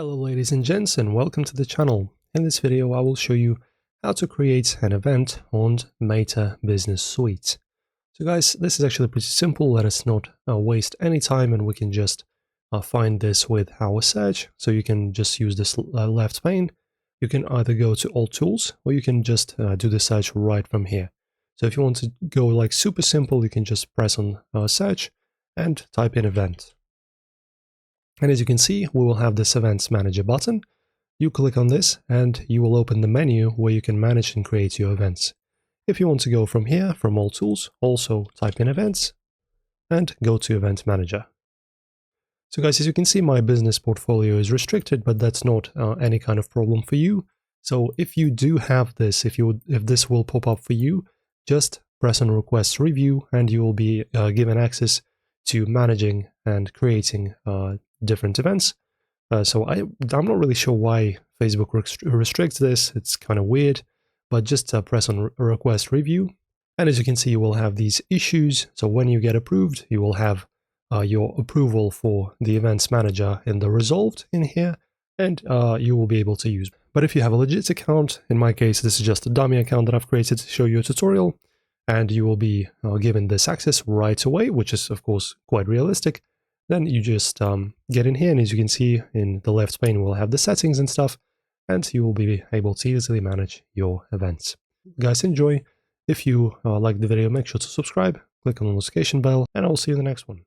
Hello ladies and gents, and welcome to the channel. In this video I will show you how to create an event on Meta Business Suite. So guys, this is actually pretty simple. Let us not waste any time, and we can just find this with our search. So you can just use this left pane. You can either go to all tools, or you can just do the search right from here. So if you want to go like super simple, you can just press on search and type in event. And as you can see, we will have this Events Manager button. You click on this and you will open the menu where you can manage and create your events. If you want to go from here, from all tools, also type in events and go to Event Manager. So guys, as you can see, my business portfolio is restricted, but that's not any kind of problem for you. So if you do have this, if this will pop up for you, just press on Request Review and you will be given access to managing and creating different events. So I'm not really sure why Facebook restricts this. It's kind of weird, but just press on Request Review. And as you can see, you will have these issues. So when you get approved, you will have your approval for the Events Manager in the Resolved in here, and you will be able to use. But if you have a legit account, in my case, this is just a dummy account that I've created to show you a tutorial, and you will be given this access right away, which is of course quite realistic. Then you just get in here, and as you can see in the left pane, we'll have the settings and stuff, and you will be able to easily manage your events. Guys, enjoy. If you liked the video, make sure to subscribe, click on the notification bell, and I'll see you in the next one.